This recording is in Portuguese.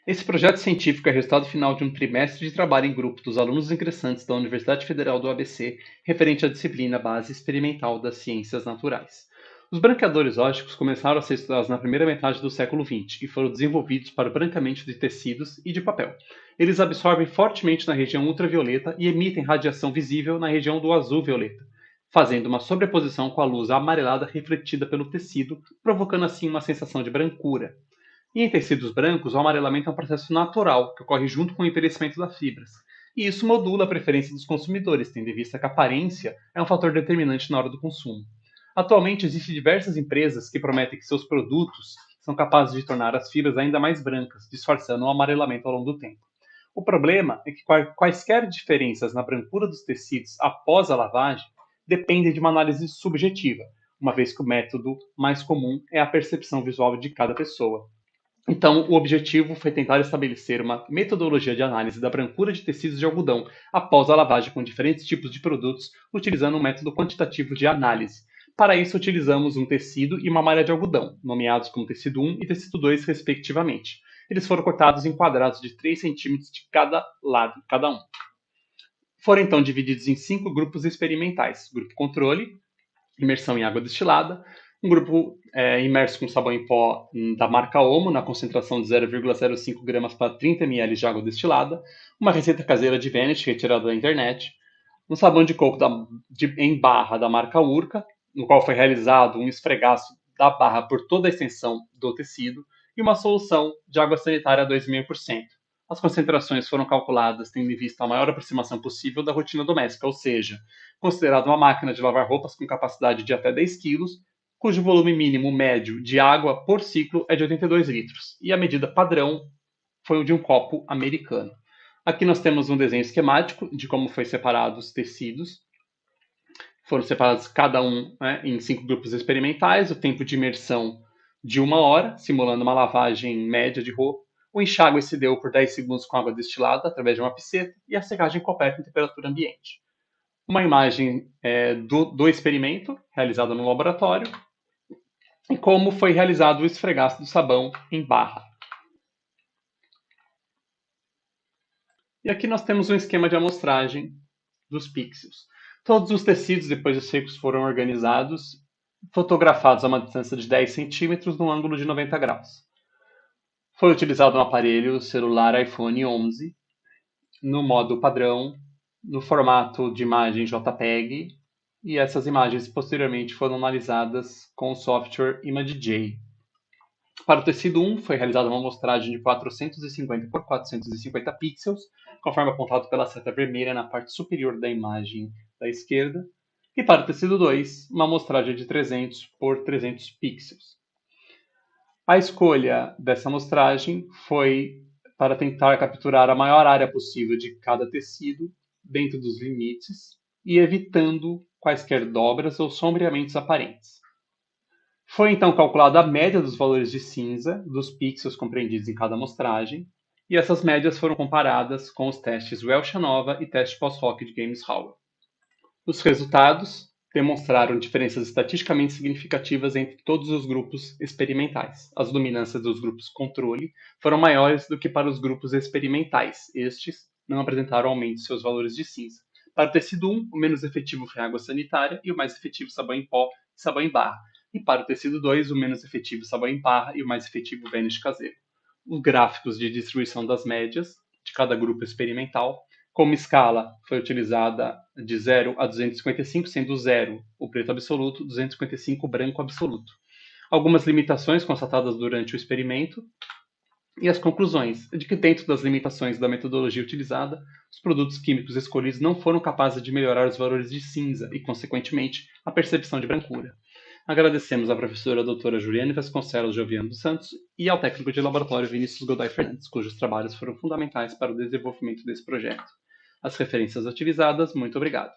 Esse projeto científico é resultado final de um trimestre de trabalho em grupo dos alunos ingressantes da Universidade Federal do ABC, referente à disciplina Base Experimental das Ciências Naturais. Os branqueadores ópticos começaram a ser estudados na primeira metade do século XX e foram desenvolvidos para o branqueamento de tecidos e de papel. Eles absorvem fortemente na região ultravioleta e emitem radiação visível na região do azul-violeta, fazendo uma sobreposição com a luz amarelada refletida pelo tecido, provocando assim uma sensação de brancura. E em tecidos brancos, o amarelamento é um processo natural que ocorre junto com o envelhecimento das fibras. E isso modula a preferência dos consumidores, tendo em vista que a aparência é um fator determinante na hora do consumo. Atualmente, existem diversas empresas que prometem que seus produtos são capazes de tornar as fibras ainda mais brancas, disfarçando o amarelamento ao longo do tempo. O problema é que quaisquer diferenças na brancura dos tecidos após a lavagem dependem de uma análise subjetiva, uma vez que o método mais comum é a percepção visual de cada pessoa. Então, o objetivo foi tentar estabelecer uma metodologia de análise da brancura de tecidos de algodão após a lavagem com diferentes tipos de produtos, utilizando um método quantitativo de análise. Para isso, utilizamos um tecido e uma malha de algodão, nomeados como tecido 1 e tecido 2, respectivamente. Eles foram cortados em quadrados de 3 centímetros de cada lado, cada um. Foram então divididos em 5 grupos experimentais: grupo controle, imersão em água destilada, um grupo imerso com sabão em pó da marca Omo, na concentração de 0,05 gramas para 30 ml de água destilada, uma receita caseira de Vanish retirada da internet, um sabão de coco em barra da marca Urca, no qual foi realizado um esfregaço da barra por toda a extensão do tecido, e uma solução de água sanitária a 2,5%. As concentrações foram calculadas tendo em vista a maior aproximação possível da rotina doméstica, ou seja, considerado uma máquina de lavar roupas com capacidade de até 10 kg, cujo volume mínimo médio de água por ciclo é de 82 litros, e a medida padrão foi o de um copo americano. Aqui nós temos um desenho esquemático de como foi separado os tecidos. Foram separados cada um, né, em 5 grupos experimentais, o tempo de imersão de 1 hora, simulando uma lavagem média de roupa. O enxágue se deu por 10 segundos com água destilada através de uma piceta e a secagem completa em temperatura ambiente. Uma imagem do experimento, realizada no laboratório, e como foi realizado o esfregaço do sabão em barra. E aqui nós temos um esquema de amostragem dos pixels. Todos os tecidos, depois de secos, foram organizados, fotografados a uma distância de 10 centímetros, num ângulo de 90 graus. Foi utilizado um aparelho celular iPhone 11, no modo padrão, no formato de imagem JPEG, e essas imagens posteriormente foram analisadas com o software ImageJ. Para o tecido 1, foi realizada uma amostragem de 450 por 450 pixels, conforme apontado pela seta vermelha na parte superior da imagem da esquerda. E para o tecido 2, uma amostragem de 300 por 300 pixels. A escolha dessa amostragem foi para tentar capturar a maior área possível de cada tecido, dentro dos limites, e evitando quaisquer dobras ou sombreamentos aparentes. Foi então calculada a média dos valores de cinza dos pixels compreendidos em cada amostragem, e essas médias foram comparadas com os testes Welch-Anova e teste post-hoc de Games-Howell. Os resultados demonstraram diferenças estatisticamente significativas entre todos os grupos experimentais. As dominâncias dos grupos controle foram maiores do que para os grupos experimentais. Estes não apresentaram aumento em seus valores de cinza. Para o tecido 1, o menos efetivo foi a água sanitária e o mais efetivo sabão em pó e sabão em barra. E para o tecido 2, o menos efetivo sabão em barra e o mais efetivo Vanish caseiro. Os gráficos de distribuição das médias de cada grupo experimental. Como escala, foi utilizada de 0 a 255, sendo 0 o preto absoluto, 255 o branco absoluto. Algumas limitações constatadas durante o experimento e as conclusões de que, dentro das limitações da metodologia utilizada, os produtos químicos escolhidos não foram capazes de melhorar os valores de cinza e, consequentemente, a percepção de brancura. Agradecemos à professora doutora Juliane Vasconcelos Joviano dos Santos e ao técnico de laboratório Vinícius Godoy Fernandes, cujos trabalhos foram fundamentais para o desenvolvimento desse projeto. As referências utilizadas, muito obrigado.